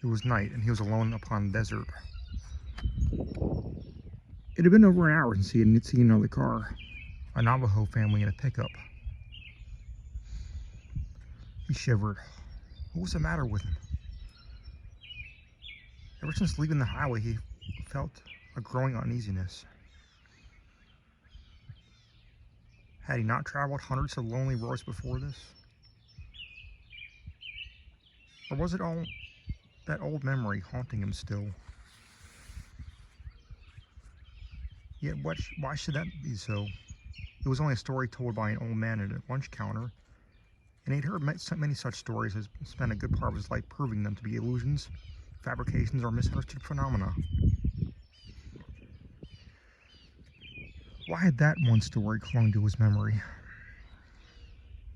It was night, and he was alone upon the desert. It had been over an hour since he had seen another car, a Navajo family in a pickup. He shivered. What was the matter with him? Ever since leaving the highway, he felt a growing uneasiness. Had he not traveled hundreds of lonely roads before this? Or was it all that old memory haunting him still? Yet why should that be so? It was only a story told by an old man at a lunch counter, and he'd heard many such stories and spent a good part of his life proving them to be illusions, fabrications, or misunderstood phenomena. Why had that one story clung to his memory?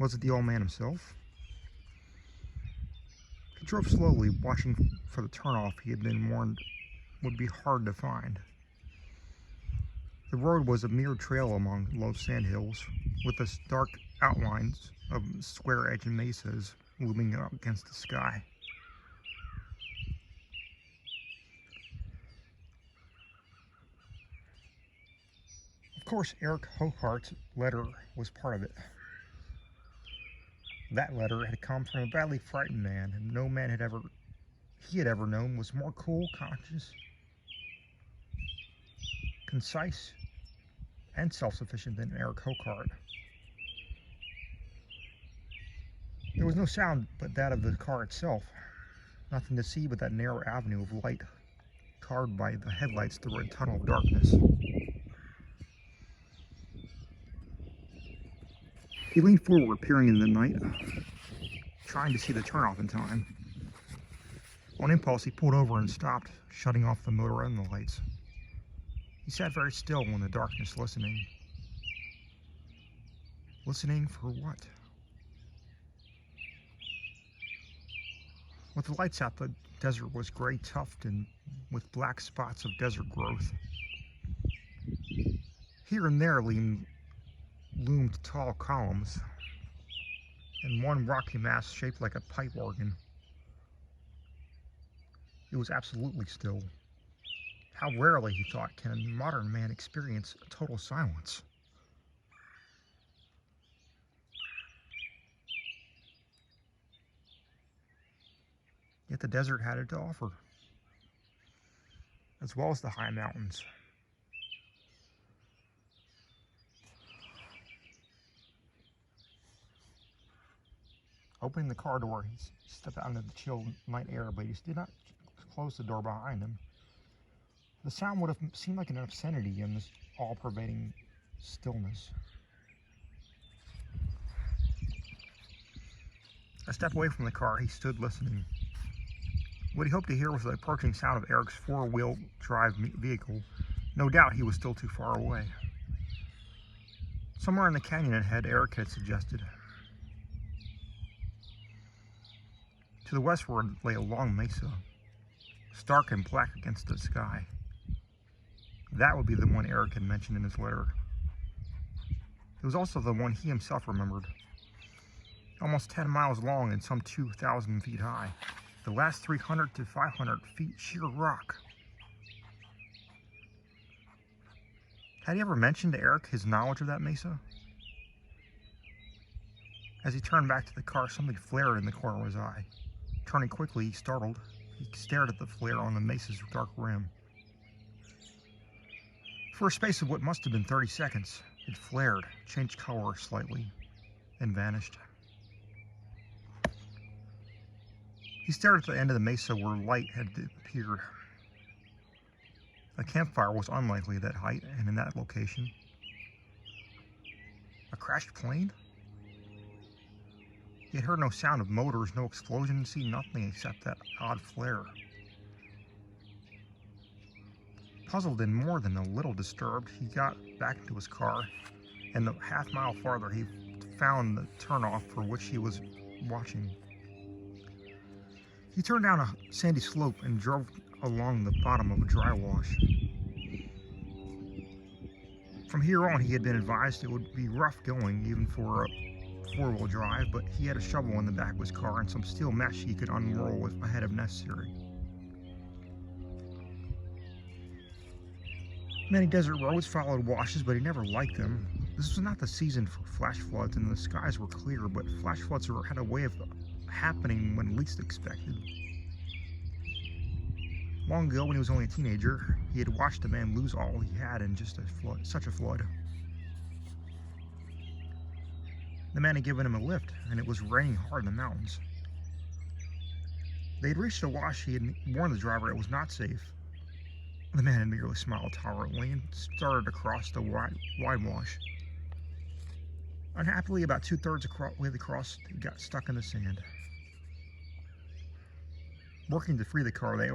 Was it the old man himself? He drove slowly, watching for the turnoff he had been warned would be hard to find. The road was a mere trail among low sandhills, with the dark outlines of square-edged mesas looming up against the sky. Of course, Eric Hogarth's letter was part of it. That letter had come from a badly frightened man, and no man he had ever known was more cool, conscious, concise, and self-sufficient than Eric Hogarth. There was no sound but that of the car itself, nothing to see but that narrow avenue of light carved by the headlights through a tunnel of darkness. He leaned forward, peering in the night, trying to see the turnoff in time. On impulse, he pulled over and stopped, shutting off the motor and the lights. He sat very still in the darkness, listening. Listening for what? With the lights out, the desert was gray tufted and with black spots of desert growth. Here and there loomed tall columns, and one rocky mass shaped like a pipe organ. It was absolutely still. How rarely, he thought, can a modern man experience total silence? Yet the desert had it to offer, as well as the high mountains. Opening the car door, he stepped out into the chill night air, but he did not close the door behind him. The sound would have seemed like an obscenity in this all-pervading stillness. A step away from the car, he stood listening. What he hoped to hear was the approaching sound of Eric's four-wheel drive vehicle. No doubt he was still too far away. Somewhere in the canyon ahead, Eric had suggested. To the westward lay a long mesa, stark and black against the sky. That would be the one Eric had mentioned in his letter. It was also the one he himself remembered. Almost 10 miles long and some 2,000 feet high. The last 300 to 500 feet sheer rock. Had he ever mentioned to Eric his knowledge of that mesa? As he turned back to the car, something flared in the corner of his eye. Turning quickly, startled, he stared at the flare on the mesa's dark rim. For a space of what must have been 30 seconds, it flared, changed color slightly, and vanished. He stared at the end of the mesa where light had appeared. A campfire was unlikely at that height and in that location. A crashed plane? He had heard no sound of motors, no explosion, seen nothing except that odd flare. Puzzled and more than a little disturbed, he got back into his car, and a half-mile farther he found the turnoff for which he was watching. He turned down a sandy slope and drove along the bottom of a dry wash. From here on, he had been advised it would be rough going, even for a four-wheel drive, but he had a shovel in the back of his car and some steel mesh he could unroll if necessary. Many desert roads followed washes, but he never liked them. This was not the season for flash floods, and the skies were clear, but flash floods had a way of happening when least expected. Long ago, when he was only a teenager, he had watched a man lose all he had in just such a flood. The man had given him a lift, and it was raining hard in the mountains. They had reached a wash. He had warned the driver it was not safe. The man had merely smiled tolerantly and started across the wide wash. Unhappily, about 2/3 way across, he got stuck in the sand. Working to free the car, they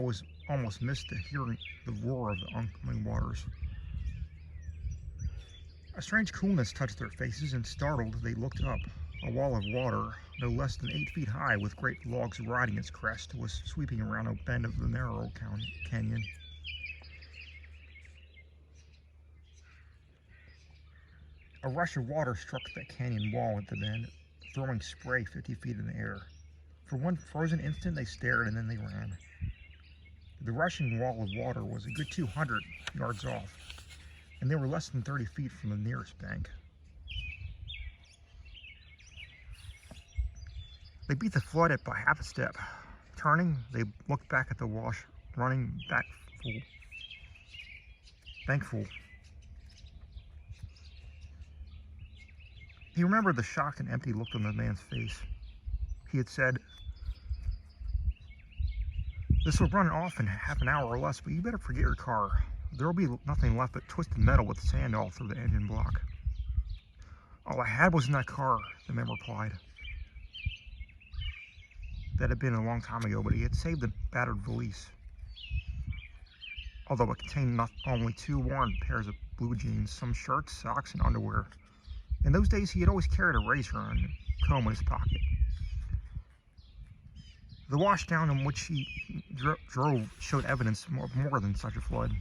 almost missed hearing the roar of the oncoming waters. A strange coolness touched their faces, and startled, they looked up. A wall of water, no less than 8 feet high, with great logs riding its crest, was sweeping around a bend of the narrow canyon. A rush of water struck the canyon wall at the bend, throwing spray 50 feet in the air. For one frozen instant, they stared, and then they ran. The rushing wall of water was a good 200 yards off, and they were less than 30 feet from the nearest bank. They beat the flood at by half a step. Turning, they looked back at the wash, running back thankful. He remembered the shocked and empty look on the man's face. He had said, "This will run off in half an hour or less, but you better forget your car. There will be nothing left but twisted metal with sand all through the engine block." "All I had was in that car," the man replied. That had been a long time ago, but he had saved the battered valise. Although it contained only 2 worn pairs of blue jeans, some shirts, socks, and underwear. In those days, he had always carried a razor and a comb in his pocket. The wash down in which he drove showed evidence of more than such a flood.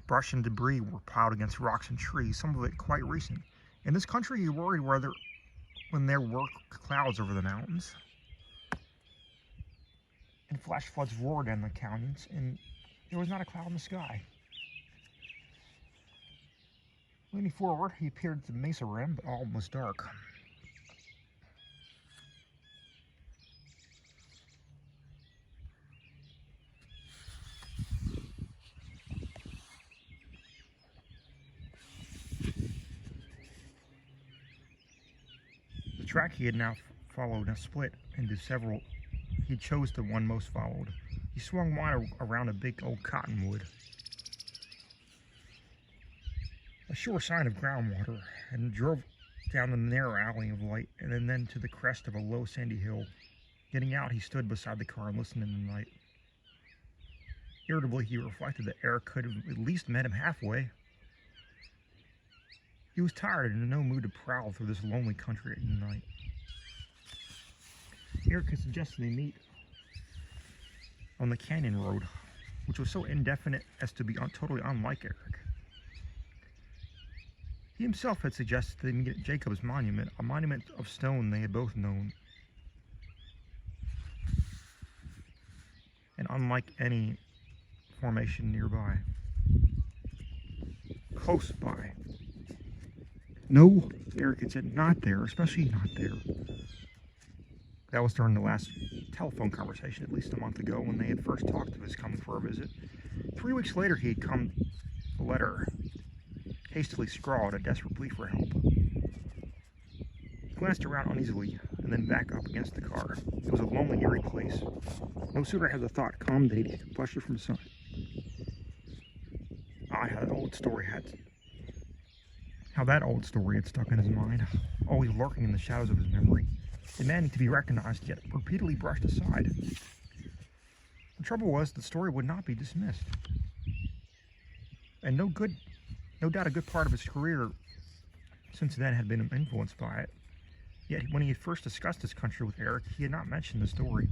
Brush and debris were piled against rocks and trees, some of it quite recent. In this country, you worried when there were clouds over the mountains, and flash floods roared down the canyons, and there was not a cloud in the sky. Leaning forward, he peered at the Mesa rim, but all was dark. The track he had now followed split into several. He chose the one most followed. He swung wide around a big old cottonwood, a sure sign of groundwater, and drove down the narrow alley of light, and then to the crest of a low sandy hill. Getting out, he stood beside the car and listened in the night. Irritably, he reflected that Eric could have at least met him halfway. He was tired and in no mood to prowl through this lonely country at night. Eric had suggested they meet on the canyon road, which was so indefinite as to be totally unlike Eric. He himself had suggested they meet at Jacob's monument, a monument of stone they had both known, and unlike any formation nearby. Close by. "No," Eric had said, "not there, especially not there." That was during the last telephone conversation, at least a month ago, when they had first talked of his coming for a visit. 3 weeks later, he had come a letter, hastily scrawled, a desperate plea for help. He glanced around uneasily, and then back up against the car. It was a lonely, eerie place. No sooner had the thought come than he flushed from sight. How that old story had stuck in his mind, always lurking in the shadows of his memory, demanding to be recognized, yet repeatedly brushed aside. The trouble was, the story would not be dismissed. And no doubt a good part of his career since then had been influenced by it. Yet when he had first discussed his country with Eric, he had not mentioned the story.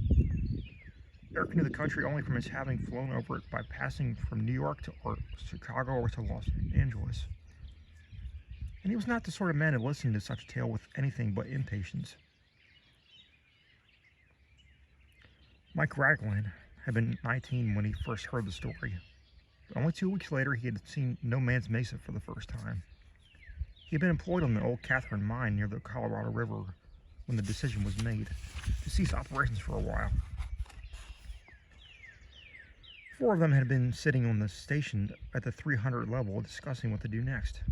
Eric knew the country only from his having flown over it by passing from New York to Chicago or to Los Angeles. and he was not the sort of man to listen to such a tale with anything but impatience. Mike Raglan had been 19 when he first heard the story. But only 2 weeks later, he had seen No Man's Mesa for the first time. He had been employed on the old Catherine mine near the Colorado River when the decision was made to cease operations for a while. 4 of them had been sitting on the station at the 300 level discussing what to do next.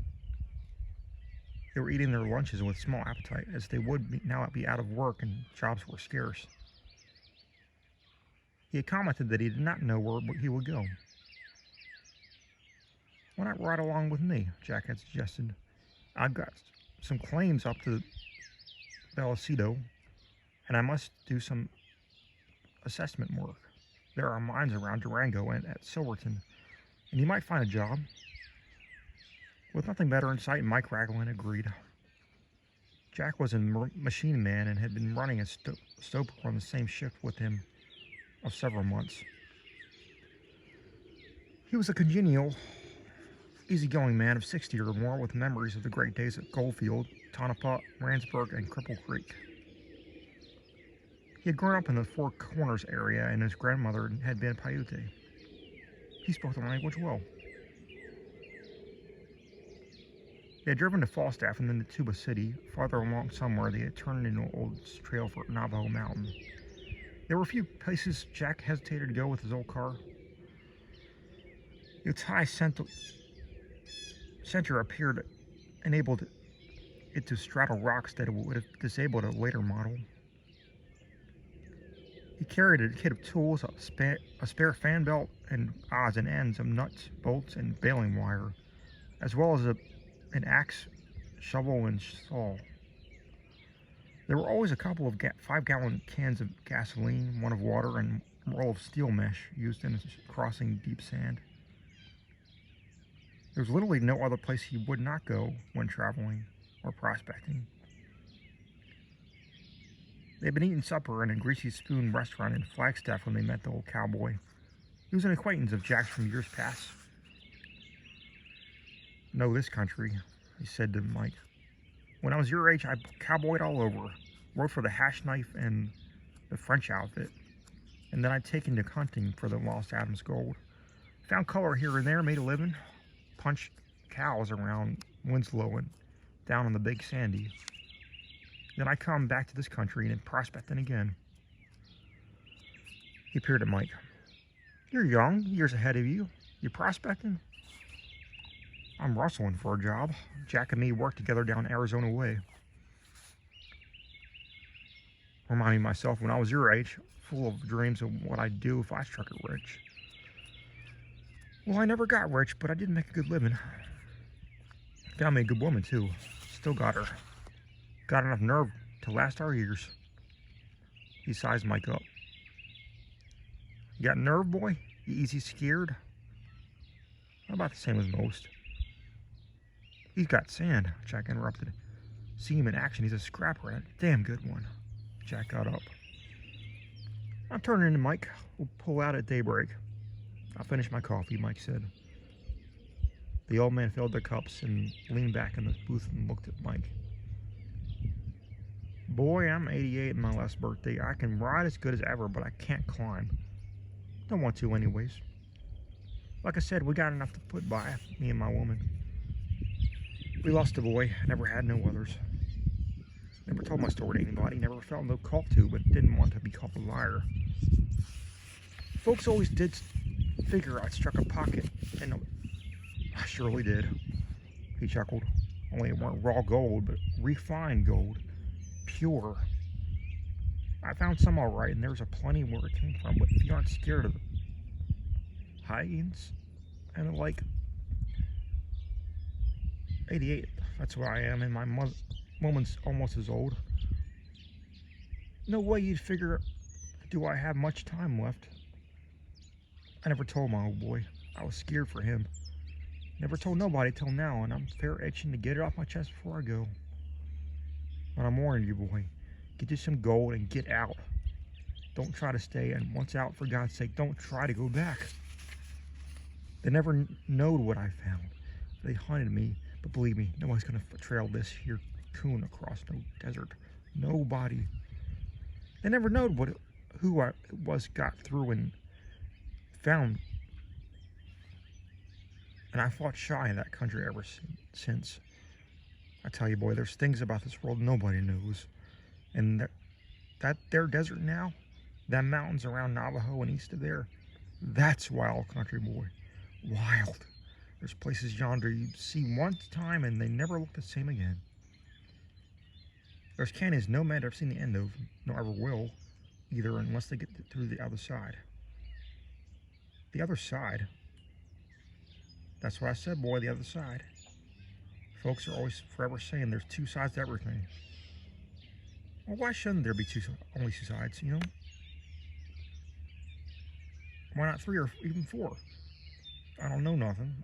They were eating their lunches with small appetite, as they would now be out of work and jobs were scarce. He had commented that he did not know where he would go. "Why not ride along with me?" Jack had suggested. "I've got some claims up to Vallecito, and I must do some assessment work. There are mines around Durango and at Silverton, and you might find a job." With nothing better in sight, Mike Raglan agreed. Jack was a machine man and had been running a stoker on the same shift with him of several months. He was a congenial, easygoing man of 60 or more with memories of the great days at Goldfield, Tonopah, Randsburg, and Cripple Creek. He had grown up in the Four Corners area, and his grandmother had been a Paiute. He spoke the language well. They had driven to Falstaff and then to Tuba City. Farther along somewhere, they had turned into an old trail for Navajo Mountain. There were a few places Jack hesitated to go with his old car. Its high center appeared enabled it to straddle rocks that would have disabled a later model. He carried a kit of tools, a spare fan belt, and odds and ends of nuts, bolts, and baling wire, as well as an axe, shovel, and saw. There were always a couple of 5-gallon cans of gasoline, one of water, and a roll of steel mesh used in crossing deep sand. There was literally no other place he would not go when traveling or prospecting. They had been eating supper in a Greasy Spoon restaurant in Flagstaff when they met the old cowboy. He was an acquaintance of Jack's from years past. "Know this country," he said to Mike. "When I was your age, I cowboyed all over, rode for the Hash Knife and the French outfit, and then I'd taken to hunting for the Lost Adams gold. Found color here and there, made a living, punched cows around Winslow and down on the Big Sandy. Then I come back to this country and prospecting again." He peered at Mike. "You're young, years ahead of you. You prospecting?" "I'm rustling for a job. Jack and me work together down Arizona way." Reminding myself when I was your age, full of dreams of what I'd do if I struck it rich. "Well, I never got rich, but I did make a good living. Found me a good woman, too. Still got her. Got enough nerve to last our years." He sized Mike up. "You got nerve, boy? You easy scared?" "About the same as most." "He's got sand," Jack interrupted. "See him in action, he's a scrapper and a damn good one." Jack got up. "I'm turning in, Mike. We'll pull out at daybreak." "I'll finish my coffee," Mike said. The old man filled their cups and leaned back in the booth and looked at Mike. "Boy, I'm 88 in my last birthday. I can ride as good as ever, but I can't climb. Don't want to anyways. Like I said, we got enough to put by, me and my woman. We lost a boy, never had no others. Never told my story to anybody, never felt no call to, but didn't want to be called a liar. Folks always did figure I'd struck a pocket, and I surely did." He chuckled. "Only it weren't raw gold, but refined gold. Pure. I found some all right, and there's a plenty where it came from, but if you aren't scared of hyenas and the like..." 88, that's what I am, and my woman's almost as old. No way you'd figure, do I have much time left? I never told my old boy. I was scared for him. Never told nobody till now, and I'm fair itching to get it off my chest before I go. But I'm warning you, boy. Get you some gold and get out. Don't try to stay, and once out, for God's sake, don't try to go back. They never knowed what I found. They hunted me, But believe me, nobody's going to trail this here coon across no desert. Nobody. They never knowed who I was got through and found. And I fought shy of that country ever since. I tell you, boy, there's things about this world nobody knows. And that their desert now, that mountains around Navajo and east of there, that's wild country, boy. Wild. There's places yonder you see one time and they never look the same again. There's canyons no man ever seen the end of, nor ever will, either, unless they get through the other side. The other side. That's what I said, boy, the other side. Folks are always forever saying there's two sides to everything. Well, why shouldn't there be only two sides, you know? Why not three or even four? I don't know nothing.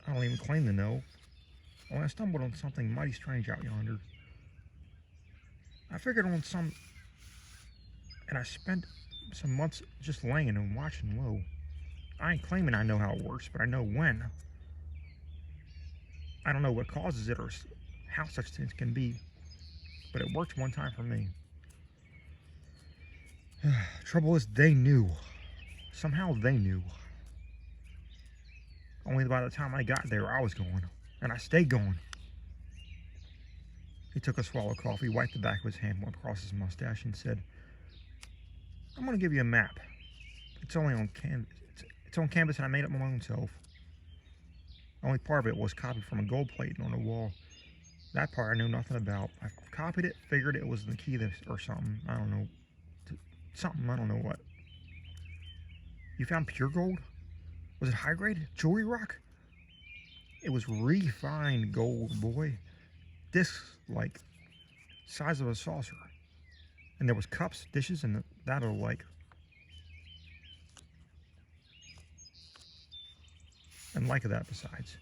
I don't even claim to know. Only I stumbled on something mighty strange out yonder. I figured on some, and I spent some months just laying and watching low. I ain't claiming I know how it works, but I know when. I don't know what causes it or how such things can be, but it worked one time for me. Trouble is, they knew. Somehow they knew. Only by the time I got there, I was going, and I stayed going. He took a swallow of coffee, wiped the back of his hand, went across his mustache, and said, "I'm going to give you a map. It's only on canvas. It's on canvas, and I made it my own self. Only part of it was copied from a gold plate on the wall. That part I knew nothing about. I copied it, figured it was the key or something. I don't know. Something, I don't know what. You found pure gold? Was it high grade? Jewelry rock? It was refined gold, boy. Discs like size of a saucer. And there was cups, dishes, and that or like. And like that besides.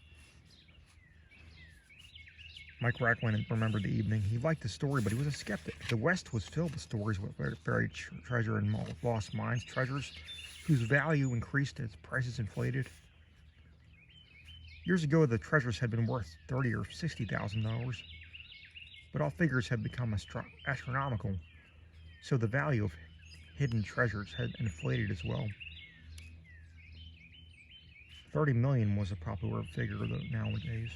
Mike Racklin remembered the evening. He liked the story, but he was a skeptic. The West was filled with stories with buried treasure and lost mines, treasures whose value increased as prices inflated. Years ago, the treasures had been worth $30,000 or $60,000, but all figures had become astronomical, so the value of hidden treasures had inflated as well. 30 million was a popular figure nowadays.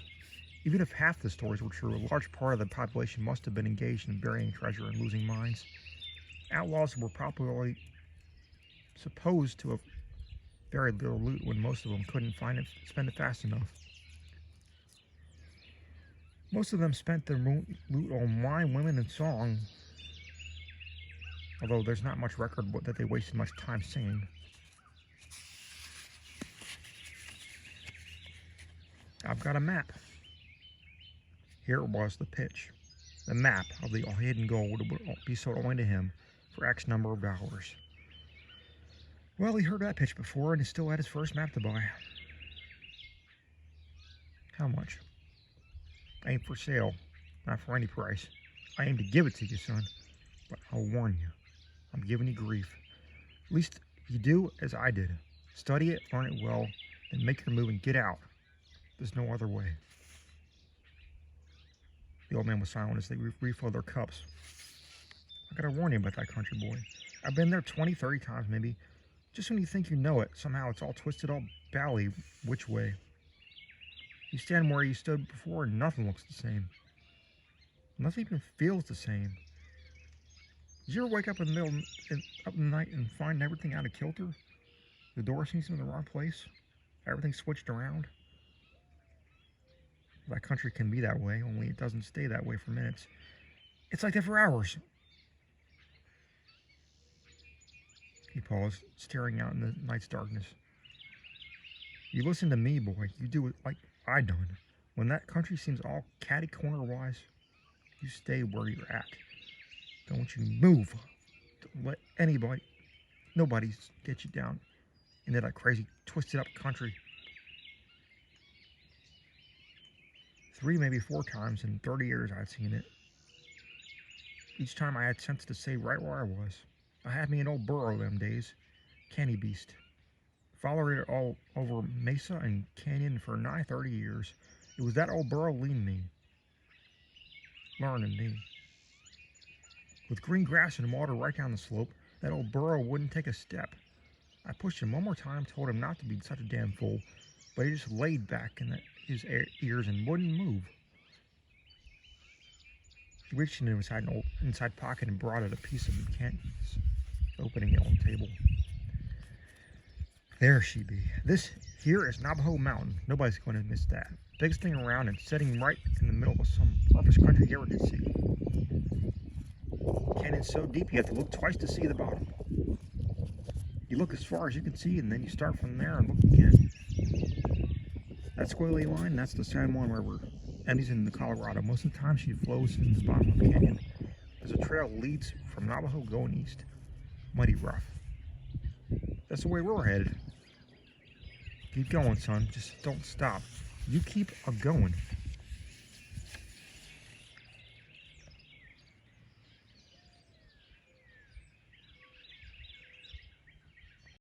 Even if half the stories were true, a large part of the population must have been engaged in burying treasure and losing mines. Outlaws were popularly supposed to have buried their loot when most of them couldn't spend it fast enough. Most of them spent their loot on wine, women, and song, although there's not much record that they wasted much time singing. I've got a map. Here was the pitch. The map of the hidden gold would be sold only to him for X number of dollars. Well, he heard that pitch before and he still had his first map to buy. How much? Ain't for sale. Not for any price. I aim to give it to you, son. But I'll warn you. I'm giving you grief. At least you do as I did. Study it, learn it well, then make your move and get out. There's no other way. The old man was silent as they refilled their cups. I gotta warn you about that country, boy. I've been there 20, 30 times maybe. Just when you think you know it, somehow it's all twisted, all bally which way. You stand where you stood before and nothing looks the same. Nothing even feels the same. Did you ever wake up in the night and find everything out of kilter? The door seems in the wrong place. Everything switched around. That country can be that way, only it doesn't stay that way for minutes. It's like that for hours. He paused, staring out in the night's darkness. You listen to me, boy. You do it like I done. When that country seems all catty corner-wise, you stay where you're at. Don't you move. Don't let nobody get you down into that crazy, twisted-up country. 3, maybe 4 times in 30 years I'd seen it. Each time I had sense to stay right where I was. I had me an old burro them days. Canny beast. Followed it all over Mesa and Canyon for nigh 30 years. It was that old burro leading me, learning me. With green grass and water right down the slope, that old burro wouldn't take a step. I pushed him one more time, told him not to be such a damn fool, but he just laid back in his ears and wouldn't move. He reached into his inside pocket and brought out a piece of candies, opening it on the table. There she be. This here is Navajo Mountain. Nobody's going to miss that. Biggest thing around and sitting right in the middle of some roughest country you ever did see. The canyon's so deep you have to look twice to see the bottom. You look as far as you can see and then you start from there and look again. That squiggly line, that's the San Juan River. Empties into Colorado. Most of the time she flows in the bottom of the canyon. There's a trail leads from Navajo going east. Mighty rough. That's the way we're headed. Keep going, son. Just don't stop. You keep a-going.